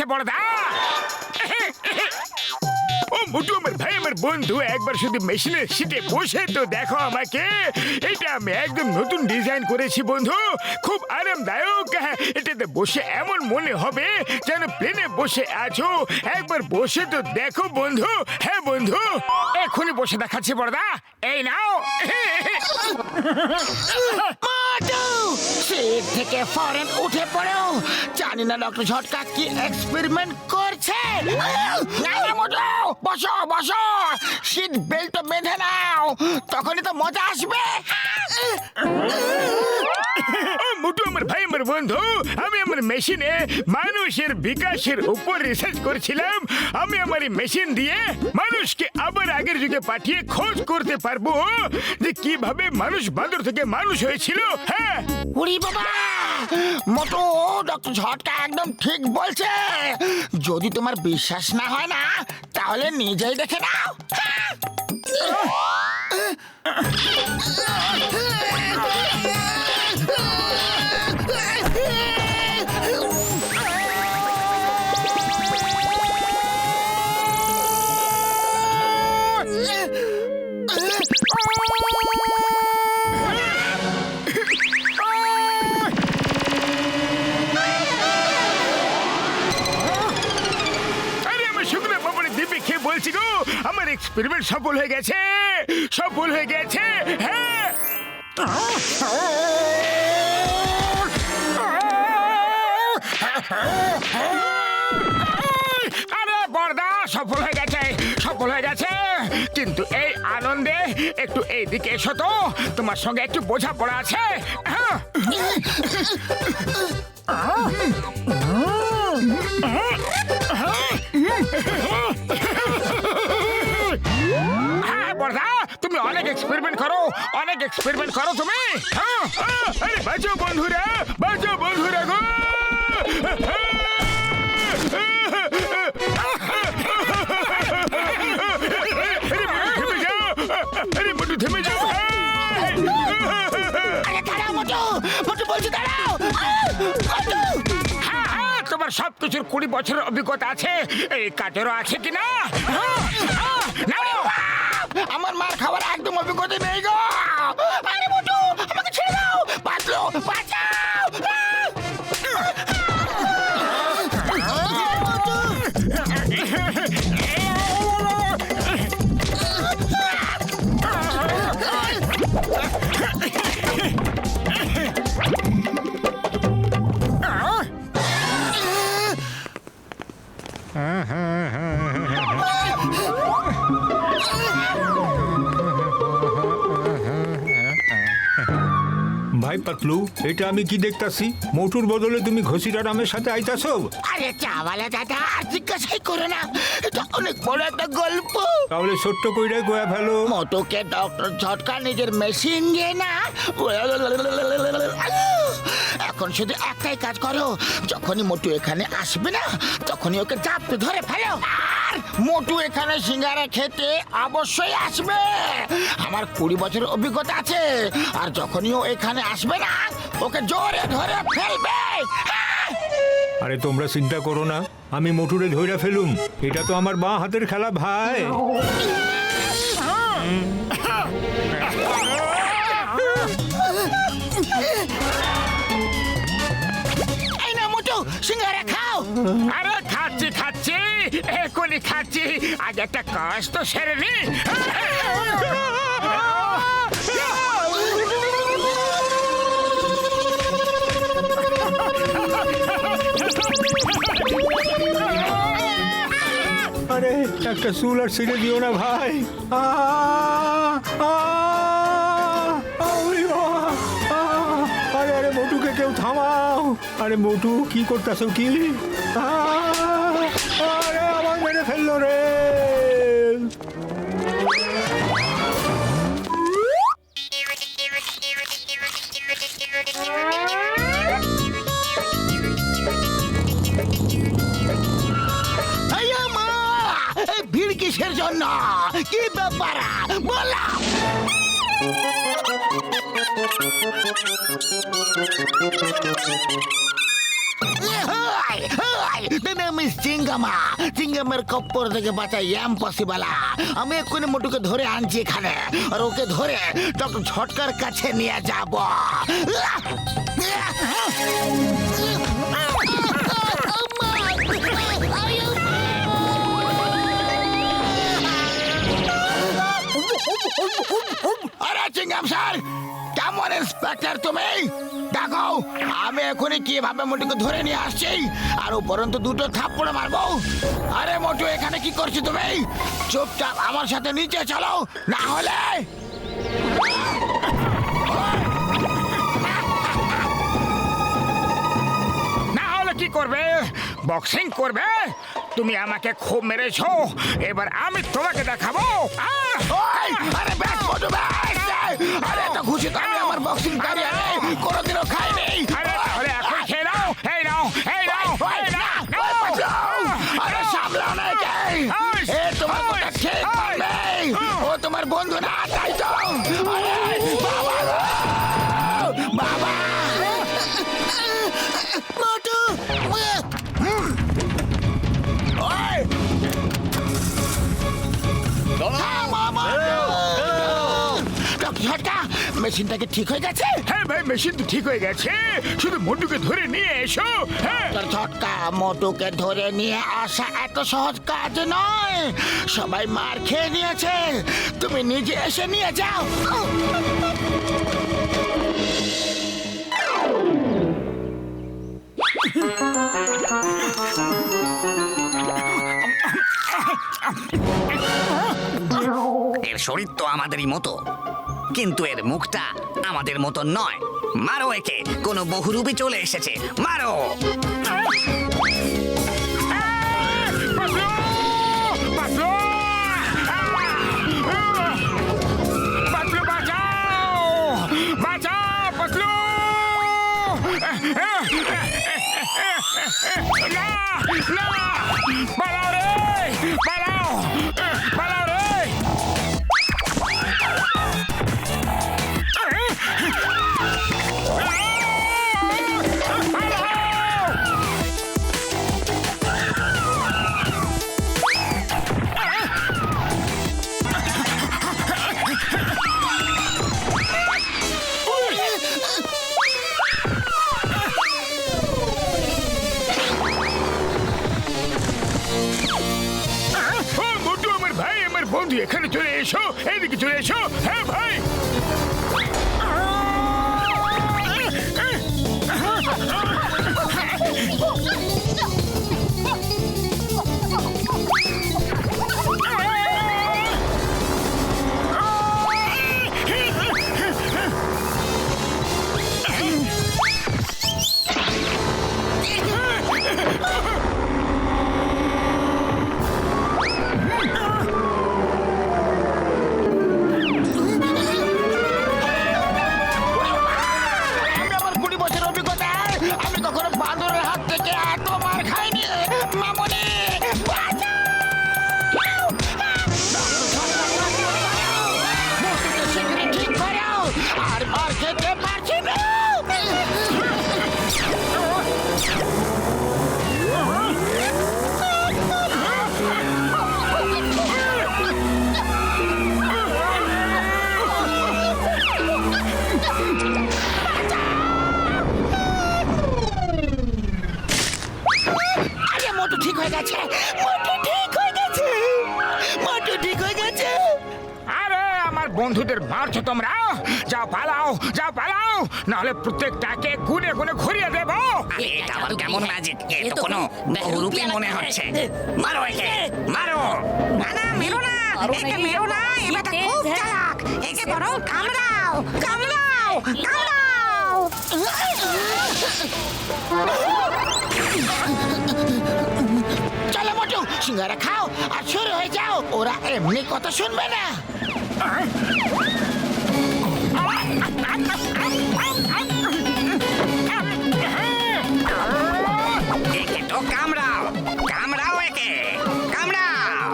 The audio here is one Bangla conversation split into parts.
আছে বড়দা। ও মোটু আমার ভাই আমার বন্ধু, একবার শুধু মেশিনের সিটে বসে তো দেখো আমাকে। এটা আমি একদম নতুন ডিজাইন করেছি বন্ধু, খুব আরামদায়ক। এটাতে বসে এমন মনে হবে যেন প্লেনে বসে আছো। একবার বসে তো দেখো বন্ধু। হ্যাঁ বন্ধু, এখনই বসে দেখাচ্ছি বড়দা, এই নাও। সিট থেকে ফরেন উঠে পড়ো। জানি না ডক্টর ঝটকা কি এক্সপেরিমেন্ট করছে। বসো বসো, সিট বেল্ট বেঁধে নাও, তখনই তো মজা আসবে। ও মোটু আমার ভাই আমার বন্ধু, আমি আমার মেশিনে মানুষের বিকাশের উপর রিসার্চ করছিলাম। আমি আমার এই মেশিন দিয়ে মানুষকে আবার আগের যুগে পাঠিয়ে খোঁজ করতে পারবো যে কিভাবে মানুষ বাঁদর থেকে মানুষ হয়েছিল। হ্যাঁ উড়ি বাবা, মোটু ডক্টর ঝটকা একদম ঠিক বলছে। যদি তোমার বিশ্বাস না হয় না তাহলে নিজেই দেখে নাও। বলছি গো, আমার এক্সপেরিমেন্ট সফল হয়ে গেছে, সফল হয়ে গেছে। হ্যাঁ আরে বড়দা, সফল হয়ে গেছে, সফল হয়ে গেছে। কিন্তু এই আনন্দে একটু এইদিকে এসো তো, তোমার সঙ্গে একটু বোঝাপড়া আছে। হ্যাঁ বড়দা, তুমি অনেক এক্সপেরিমেন্ট করো, অনেক এক্সপেরিমেন্ট করো তুমি। আরে বাঁচো বন্ধুরা, বাঁচো বন্ধুরা গো। আরে মোটু থেমে যাও। তোমার সবকিছুর 20 বছরের অভিজ্ঞতা আছে, এই কাঠেরও আছে কিনা? আমার মার খাবার একদম অভিজ্ঞতা নেই গো। আরে মোটু, আমাকে ছেড়ে দাও, বাঁচলো, বাঁচাও। ভাই পাতলু, এটা আমি কি দেখতাছি? মোটুর বদলে তুমি ঘষিটা রামের সাথে আইতাছো? আরে চাওয়ালা দাদা, আর জিজ্ঞাসাই করো না, এটা অনেক বড় একটা গল্প। তাহলে ছোট্ট কইরা গোয়া ফেলো। মোটুকে ডক্টর ঝটকা নিজের মেশিন দিয়ে না, এখন শুধু একটাই কাজ করো, যখনই মোটু এখানে আসবে না তখনই ওকে চাপতে ধরে ফেলো। আর মোটু এখানে সিঙ্গারা খেতে অবশ্যই আসবে। আমার 20 বছরের অভিজ্ঞতা আছে, আর যখনই ও এখানে আসবে না ওকে জোরে ধরে ফেলবে। আরে তোমরা চিন্তা করো না, আমি মোটুরে ধইরা ফেলুম। এটা তো আমার বাঁ হাতের খেলা ভাই। এই না মোটু, সিঙ্গারা খাও। আরে খাচ্ছি খাচ্ছি, এখনই খাচ্ছি, আজ একটা কাজ তো সেরে নি। আরে একটা চুল আর ছিঁড়ে দিও না ভাই। আরে আরে মোটুকে কেউ থামাও। আরে মোটু, কি করতেছো কি? আরে আমার মেরে ফেললো রে। ভিড় কিসের জন্য? কি ব্যাপার বলা? মিস চিঙ্গামা, চিঙ্গামের কপ্পর থেকে বাঁচা ইম্পসিবল। আমি এক্ষুনি মোটুকে ধরে আনছি এখানে, আর ওকে ধরে ডক্টর ঝটকার কাছে নিয়ে যাব। আরে চিঙ্গাম স্যার, কেমন ইন্সপেক্টর তুমি? দেখো আমি এখনই কিভাবে মোটুকে ধরে নিয়ে আসছি, আর উপরন্তু দুটো থাপ্পড় মারবো। আরে মোটু, এখানে কি করছো তুমি? চুপচাপ আমার সাথে নিচে চলো, না হলে না হলে কি করবে? বক্সিং করবে? তুমি আমাকে খুব মেরেছো, এবার আমি তোমাকে দেখাবো। ওই, আরে ব্যাস মোটু ব্যাস। আরে এত খুশি তো আমি আমার বক্সিং ক্যারিয়ারে কোনোদিনও খাইনি। আরে তাহলে এখন খেয়ে নাও, এই নাও, এই নাও, এই নাও, নাও। আরে সামলাও না একে। এ তোমার কথা ঠিক করবে, ও তোমার বন্ধু না, তাই তো? আরে বাবা গো, বাবা মোটু। ওই ঝটকা, মেশিনটাকে ঠিক হয়ে গেছে? হ্যাঁ ভাই, মেশিন তো ঠিক হয়ে গেছে, শুধু মোটুকে ধরে নিয়ে এসো। হ্যাঁ ঝটকা, মোটুকে ধরে নিয়ে আসা এত সহজ কাজ নয়। সবাই মার খেয়ে নিয়েছে, তুমি নিজে এসে নিয়ে যাও। এর শরীর তো আমাদেরই মতো, কিন্তু এর মুখটা আমাদের মতো নয়। মারো একে, কোনো বহুরূপী চলে এসেছে, মারো। পালাও রে, পালাও, পালাও রে। মোটু আমার ভাই, আমার বন্ধু, এখানে চলে এসো, এইদিকে চলে এসো। হ্যাঁ ভাই, আমি আমার 20 বছর অভিজ্ঞতায় আমি কখনো বাঁদরের হাত থেকে এত মার খাইনি। মামনি বাঁচাও! মোটুকে শীঘ্রই ঠিক করো, আর মার খেতে পারছি না। আরে মোটু ঠিক হয়ে গেছে, মোটু ঠিক হয়ে গেছে, মোটু ঠিক হয়ে গেছে। আরে আমার বন্ধুদের মারছো তোমরা? যাও পালাও, যাও পালাও, নাহলে প্রত্যেকটাকে গুনে গুনে ঘুরিয়ে দেবো। আরে এটা আবার কেমন ম্যাজিক? এ তো কোনো বহুরূপী মনে হচ্ছে। মারো একে, মারো। না না, মেরো না, একে মেরো না, এবারটা খুব চালাক। একে বরং কামড়াও, কামড়াও, কামড়াও। চলো মোটু, সিঙ্গারা খাও আর শুরু হয়ে যাও। ওরা এমনি কথা শুনবে না। একে তো কামড়াও, কামড়াও একে, কামড়াও।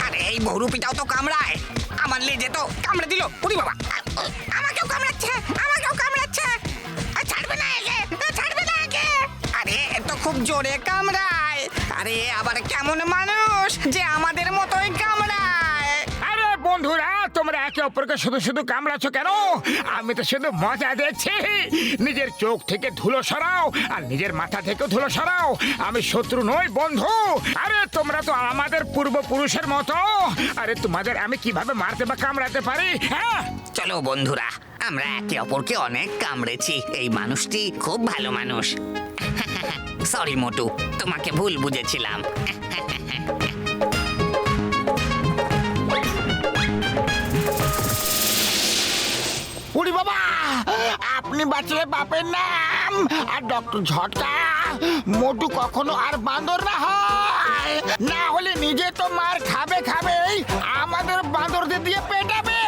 আরে এই বহুরূপীটাও তো কামড়ায়, আমার লেজে তো কামড়ে দিল। ওরে বাবা, খুব জোরে কামড়ায়। আরে আবার কেমন মানুষ যে আমাদের মতোই কামড়ায়? আরে বন্ধুরা, তোমরা একে অপরকে শুধু শুধু কামড়াচ্ছ কেন? আমি তো শুধু মজা দেখছি। নিজের চোখ থেকে ধুলো সরাও আর নিজের মাথা থেকে ধুলো সরাও। আমি শত্রু নই, বন্ধু। আরে তোমরা তো আমাদের পূর্বপুরুষের মতো। আরে তোমাদের আমি কিভাবে মারতে বা কামড়াতে পারি? হ্যাঁ, চলো বন্ধুরা, আমরা একে অপরকে অনেক কামড়েছি। এই মানুষটি খুব ভালো মানুষ। সরি মোটু, তোমাকে ভুল বুঝেছিলাম। উড়ি বাবা, আপনি বাঁচলে বাপের নাম। আর ডক্টর ঝটকা, মোটু কখনো আর বাঁদর না হয়। না হলে নিজে তো মার খাবেই, আমাদের বাঁদরদের দিয়ে পেটাবে।